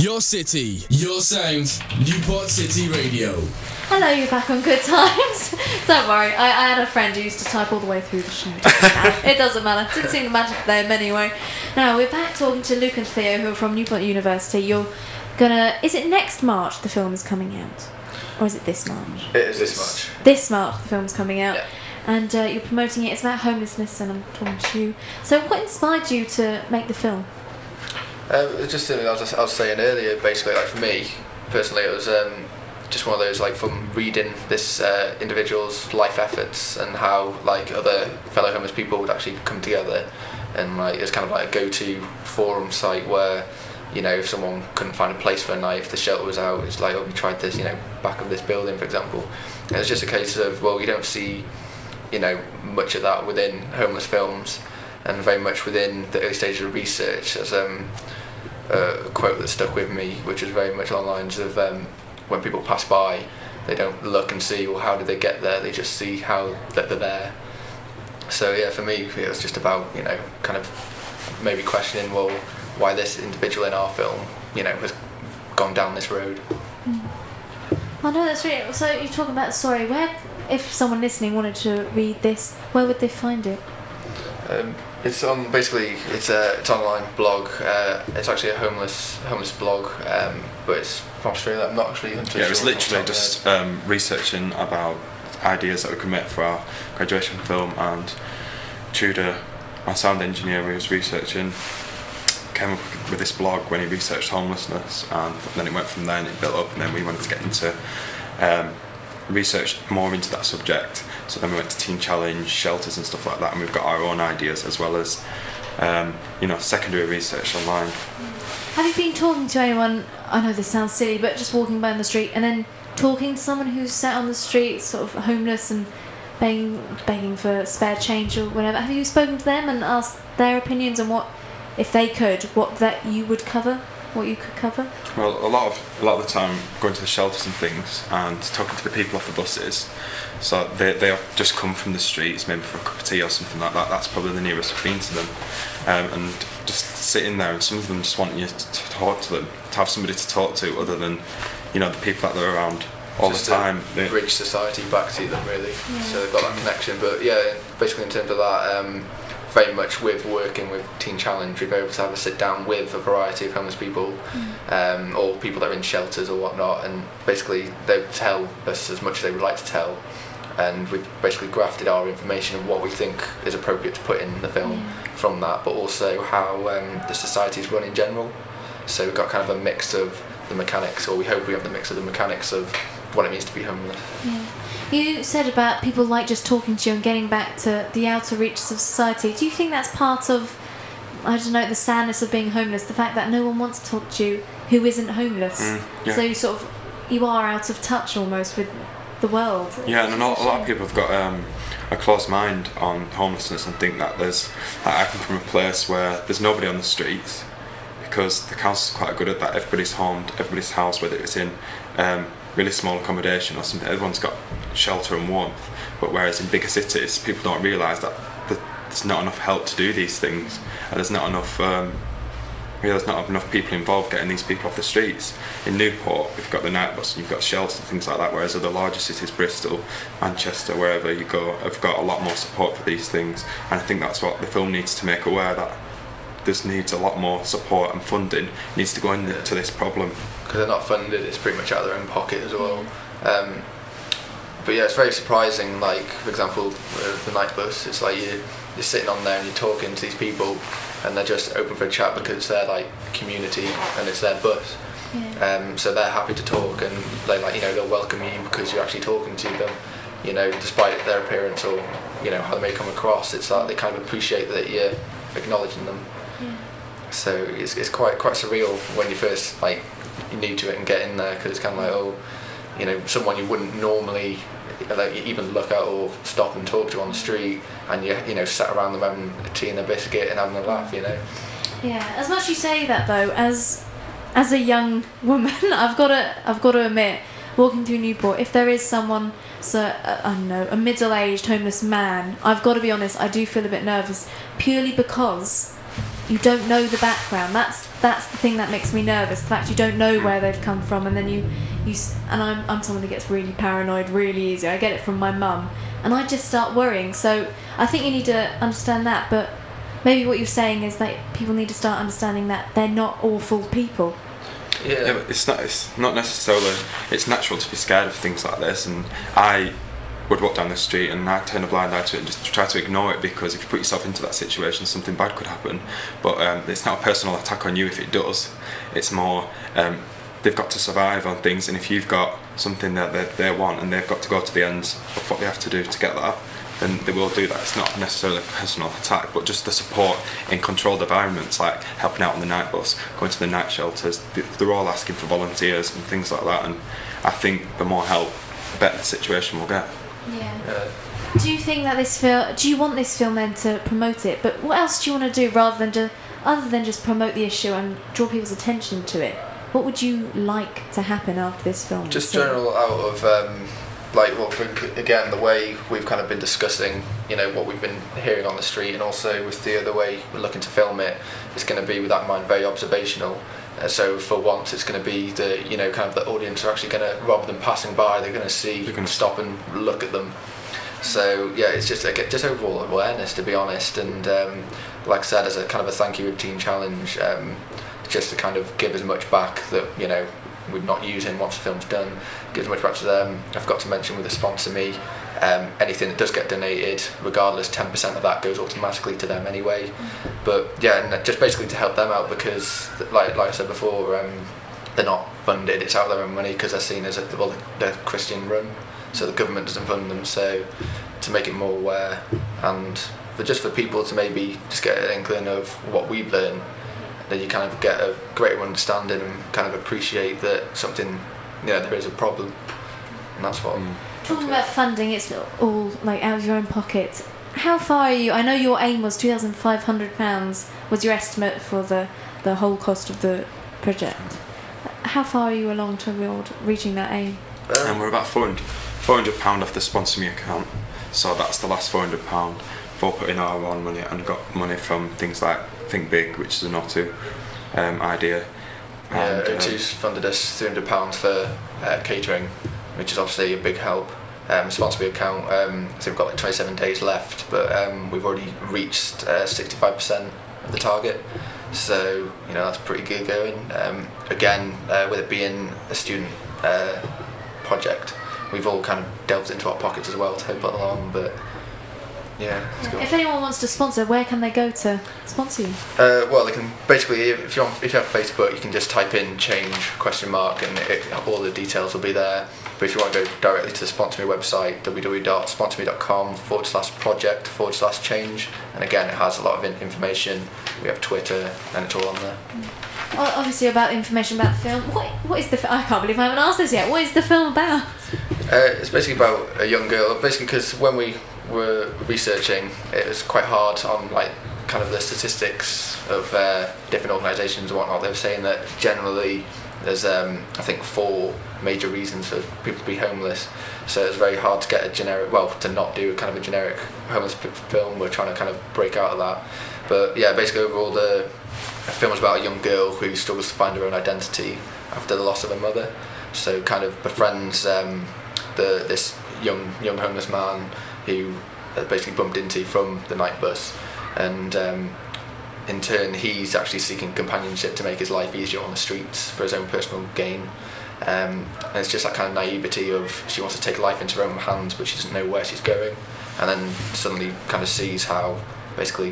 Your city, your sound, Newport City Radio. Hello, you're back on Good Times. Don't worry, I had a friend who used to type all the way through the show. It doesn't matter. Didn't seem to matter to them anyway. Now, we're back talking to Luke and Theo, who are from Newport University. Is it next March the film is coming out? Or is it this March? It is this March. This March the film's coming out. Yeah. And you're promoting it. It's about homelessness, and I'm talking to you. So what inspired you to make the film? Just as I was saying earlier, basically, like for me personally, it was just one of those, like, from reading this individual's life efforts and how, like, other fellow homeless people would actually come together, and like it's kind of like a go-to forum site where, you know, if someone couldn't find a place for a night, if the shelter was out, it's like, oh, we tried this, you know, back of this building, for example. And it's just a case of, well, you don't see, you know, much of that within homeless films, and very much within the early stages of research. There's a quote that stuck with me, which is very much along the lines of when people pass by, they don't look and see, well, how did they get there? They just see how that they're there. So yeah, for me, it was just about, you know, kind of maybe questioning, well, why this individual in our film, you know, has gone down this road. Oh no, that's really. So you're talking about, sorry, where, if someone listening wanted to read this, where would they find it? It's on, basically, it's an online blog. It's actually a homeless blog, but it's from Australia. I'm not actually entirely sure. Yeah, it was literally just researching about ideas that we could make for our graduation film, and Tudor, our sound engineer, who was researching, came up with this blog when he researched homelessness, and then it went from there and it built up, and then we wanted to get into research more into that subject. So then we went to Teen Challenge, shelters and stuff like that, and we've got our own ideas as well as you know, secondary research online. Have you been talking to anyone, I know this sounds silly, but just walking by on the street and then talking to someone who's sat on the street sort of homeless and begging for spare change or whatever? Have you spoken to them and asked their opinions on what, if they could, what that you would cover? What you could cover? Well, a lot of the time going to the shelters and things and talking to the people off the buses, so they have just come from the streets, maybe for a cup of tea or something like that. That's probably the nearest I've been to them, and just sitting there, and some of them just want you to talk to them, to have somebody to talk to other than, you know, the people that they're around all just the time. Bridge society back to them, really. Yeah. So they've got that connection. But yeah, basically in terms of that, very much with working with Teen Challenge, we've been able to have a sit down with a variety of homeless people, or people that are in shelters or whatnot, and basically they tell us as much as they would like to tell, and we've basically grafted our information of what we think is appropriate to put in the film from that, but also how the societies run in general. So we've got kind of a mix of the mechanics, or we hope we have the mix of the mechanics of what it means to be homeless. Yeah. You said about people like just talking to you and getting back to the outer reaches of society. Do you think that's part of, I don't know, the sadness of being homeless, the fact that no one wants to talk to you who isn't homeless? Yeah. So you are out of touch almost with the world. Yeah, and a lot of people have got a closed mind on homelessness and think that I come from a place where there's nobody on the streets, because the council's quite good at that. Everybody's homed, everybody's housed, whether it's in really small accommodation or something. Everyone's got shelter and warmth, but whereas in bigger cities, people don't realise that there's not enough help to do these things, and there's not enough people involved getting these people off the streets. In Newport, we've got the night bus and you've got shelters and things like that, whereas other larger cities, Bristol, Manchester, wherever you go, have got a lot more support for these things. And I think that's what the film needs to make aware, that this needs a lot more support and funding needs to go into this problem. Because they're not funded, it's pretty much out of their own pocket as well. But yeah, it's very surprising, like, for example, the night bus, it's like you're sitting on there and you're talking to these people and they're just open for a chat because they're like community and it's their bus. Yeah. So they're happy to talk, and they, like, you know, they'll welcome you because you're actually talking to them, you know, despite their appearance or, you know, how they may come across. It's like they kind of appreciate that you're acknowledging them. Yeah. So it's quite surreal when you first, like, you're new to it and get in there, because it's kind of like, oh, you know, someone you wouldn't normally, like, even look at or stop and talk to on the street, and you know, sat around them having a tea and a biscuit and having a laugh, you know. Yeah, as much as you say that though, as a young woman, I've got to admit, walking through Newport, if there is someone, I don't know, a middle-aged homeless man, I've got to be honest, I do feel a bit nervous, purely because you don't know the background. That's the thing that makes me nervous. The fact you don't know where they've come from, and then and I'm someone who gets really paranoid really easy. I get it from my mum, and I just start worrying. So I think you need to understand that, but maybe what you're saying is that people need to start understanding that they're not awful people. Yeah, but it's not necessarily. It's natural to be scared of things like this, and I would walk down the street and I'd turn a blind eye to it and just try to ignore it, because if you put yourself into that situation, something bad could happen. But it's not a personal attack on you if it does. It's more they've got to survive on things, and if you've got something that they want and they've got to go to the ends of what they have to do to get that, then they will do that. It's not necessarily a personal attack, but just the support in controlled environments, like helping out on the night bus, going to the night shelters. They're all asking for volunteers and things like that, and I think the more help, the better the situation will get. Yeah. Do you think that do you want this film then to promote it? But what else do you want to do other than just promote the issue and draw people's attention to it? What would you like to happen after this film? Just general out of again, the way we've kind of been discussing, what we've been hearing on the street, and also with the way we're looking to film it, it's going to be, with that in mind, very observational. So for once, it's going to be kind of the audience are actually going to, rather than passing by, they're going to stop and look at them. So yeah, it's just overall awareness, to be honest, and like I said, as a kind of a thank you with Teen Challenge, just to kind of give as much back that we're not using once the film's done, give as much back to them. I forgot to mention with the Sponsor Me, anything that does get donated, regardless, 10% of that goes automatically to them anyway. But yeah, and just basically to help them out, because like I said before, they're not funded, it's out of their own money, because they're seen as they're Christian run, so the government doesn't fund them. So to make it more aware, and for people to maybe just get an inkling of what we've learned, then you kind of get a greater understanding and kind of appreciate that something, there is a problem, and that's what. Talking about funding, it's all like out of your own pocket. How far are you? I know your aim was £2,500 was your estimate for the whole cost of the project. How far are you along toward reaching that aim? And we're about £400 off the Sponsor Me account, so that's the last £400 for putting our own money, and got money from things like Think Big, which is an O2 idea. Yeah, O2's funded us £300 for catering, which is obviously a big help. Sponsor Me account, so we've got like 27 days left, but we've already reached 65% of the target, so that's pretty good going. Again, with it being a student project, we've all kind of delved into our pockets as well to help it along, but yeah, it's good. If anyone wants to sponsor, where can they go to sponsor you? Well, they can basically, if you have Facebook, you can just type in change ? And all the details will be there. But if you want to go directly to the Sponsor Me website, www.sponsorme.com/project/change, and again, it has a lot of information. We have Twitter, and it's all on there. Well, obviously, about information about the film. What is the? I can't believe I haven't asked this yet. What is the film about? It's basically about a young girl. Basically, because when we were researching, it was quite hard on kind of the statistics of different organisations and whatnot. They were saying that generally there's I think 4 major reasons for people to be homeless, so it's very hard to get to not do kind of a generic homeless film. We're trying to kind of break out of that, but yeah, basically overall the film is about a young girl who struggles to find her own identity after the loss of her mother, so kind of befriends this young homeless man who basically bumped into from the night bus, and in turn he's actually seeking companionship to make his life easier on the streets for his own personal gain. And it's just that kind of naivety of, she wants to take life into her own hands, but she doesn't know where she's going, and then suddenly kind of sees how basically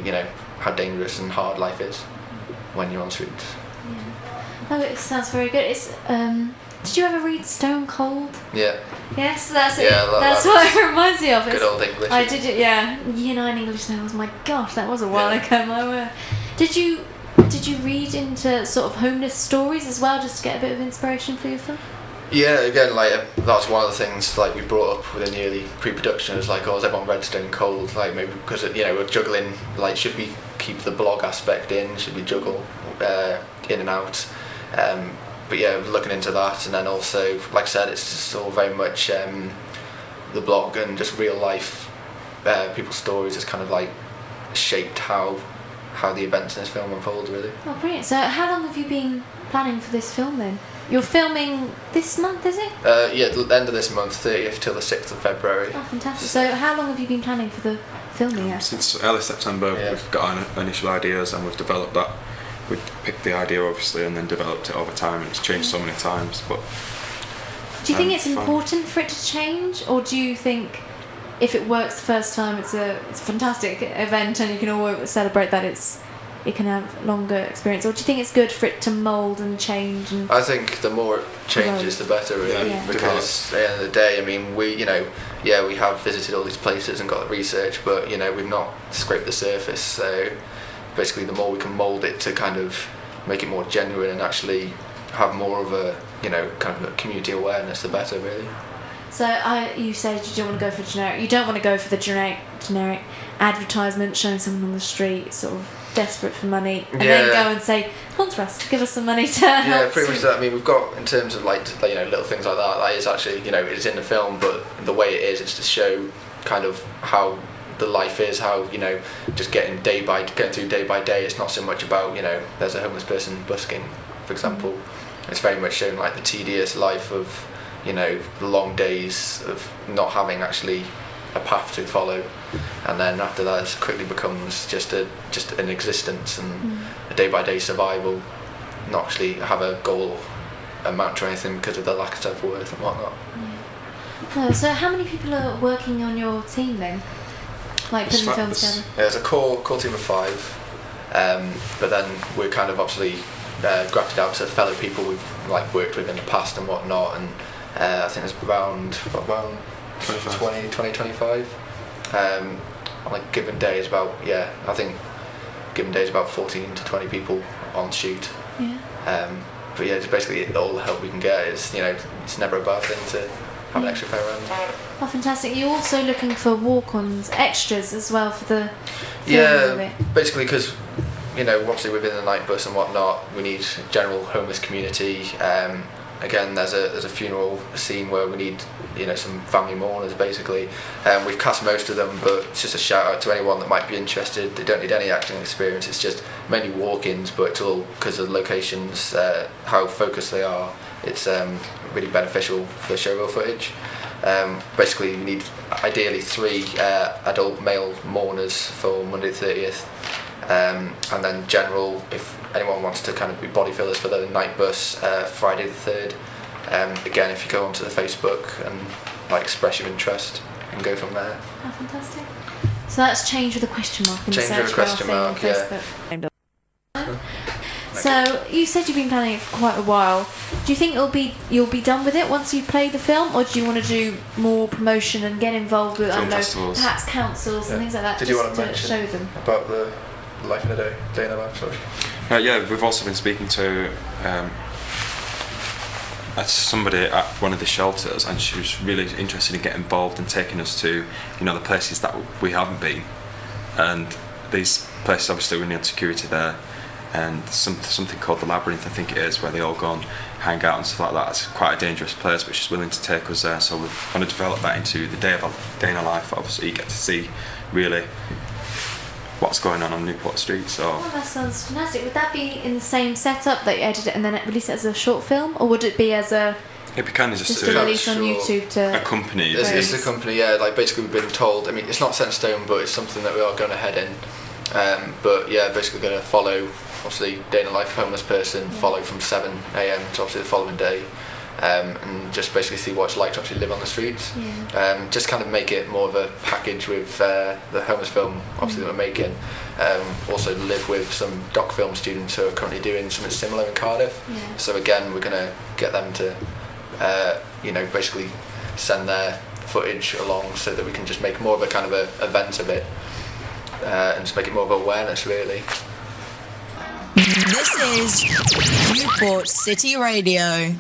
how dangerous and hard life is when you're on the streets. Yeah. Oh, it sounds very good. It's did you ever read Stone Cold? Yeah. Yes, that's it. Yeah, that's what it reminds me of. Good old English. I did it. Yeah, Year 9 English. That was, my gosh, that was a while ago. My word. Did you read into sort of homeless stories as well, just to get a bit of inspiration for your film? Yeah, again, that's one of the things we brought up within the early pre-production. Is has everyone read Stone Cold? Maybe because we're juggling. Should we keep the blog aspect in? Should we juggle in and out? But yeah, looking into that, and then also, like I said, it's just all very much the blog and just real life people's stories has kind of shaped how how the events in this film unfold, really. Oh, brilliant. So how long have you been planning for this film then? You're filming this month, is it? Yeah, the end of this month, 30th till the 6th of February. Oh, fantastic. So how long have you been planning for the filming yet? Since early September, Yeah. we've got our initial ideas and we've developed that. We picked the idea obviously and then developed it over time, and it's changed so many times. But do you think it's fun. important for it to change, or do you think if it works the first time, it's a fantastic event and you can all celebrate that it can have longer experience, or do you think it's good for it to mould and change? And I think the more it changes, the better, really. Yeah. Because at the end of the day, I mean, we have visited all these places and got the research, but we've not scraped the surface. So basically, the more we can mould it to kind of make it more genuine and actually have more of a kind of a community awareness, the better, really. so you said you don't want to go for generic. You don't want to go for the generic advertisement showing someone on the street sort of desperate for money and then go and say, sponsor us, give us some money to help. Yeah, pretty much that. I mean, we've got, in terms of little things like that, that is actually, it's in the film, but the way it is, it's to show kind of how the life is, how, just getting through day by day. It's not so much about, there's a homeless person busking, for example. It's very much showing like the tedious life of, the long days of not having actually a path to follow, and then after that it quickly becomes just an existence and a day-by-day survival, not actually have a goal amount to anything because of the lack of self-worth and whatnot. No, so how many people are working on your team then, like putting the film together? Yeah, there's a core team of 5, but then we're kind of obviously grafted out to fellow people we've worked with in the past and whatnot, and I think there's around 25. On a given day is about, I think given day is about 14 to 20 people on shoot. Yeah. But yeah, just basically all the help we can get is, it's never a bad thing to have an extra pair around. Oh, fantastic. You're also looking for walk-ons, extras as well for the film of it. Basically because, obviously within the night bus and whatnot, we need general homeless community. Again, there's a funeral scene where we need, some family mourners basically. We've cast most of them, but it's just a shout out to anyone that might be interested. They don't need any acting experience. It's just mainly walk-ins, but it's all because of the locations, how focused they are. It's really beneficial for showreel footage. Basically, we need ideally 3 adult male mourners for Monday the 30th. And then general, if anyone wants to kind of be body fillers for the night bus, Friday the 3rd. Again, if you go onto the Facebook and express your interest and go from there. Oh, fantastic. So that's change with a question mark in the Change search with a question bar mark, thing on Facebook. So you said you've been planning it for quite a while. Do you think you'll be done with it once you play the film, or do you want to do more promotion and get involved with festivals, perhaps councils and things like that? Did just you want to mention show them about the life in a day in a life? Sorry. yeah, we've also been speaking to somebody at one of the shelters, and she was really interested in getting involved and taking us to the places that we haven't been, and these places obviously we need security there, and something called the Labyrinth, I think it is, where they all go and hang out and stuff like that. It's quite a dangerous place, but she's willing to take us there, so we want to develop that into the day in a life. Obviously you get to see really what's going on Newport Street. So that sounds fantastic. Would that be in the same setup that you edit it and then release it as a short film, or would it be as a it'd be kind of just a release on YouTube to accompany? It's a company, yeah. Basically we've been told. I mean, it's not set in stone, but it's something that we are going ahead in. But yeah, basically going to follow, obviously, day in the life of a homeless person. Follow from 7 a.m. to obviously the following day. And just basically see what it's like to actually live on the streets. Just kind of make it more of a package with the homeless film, obviously, that we're making. Also live with some doc film students who are currently doing something similar in Cardiff. So again, we're going to get them to, basically send their footage along so that we can just make more of a kind of a event of it, and just make it more of awareness, really. This is Newport City Radio.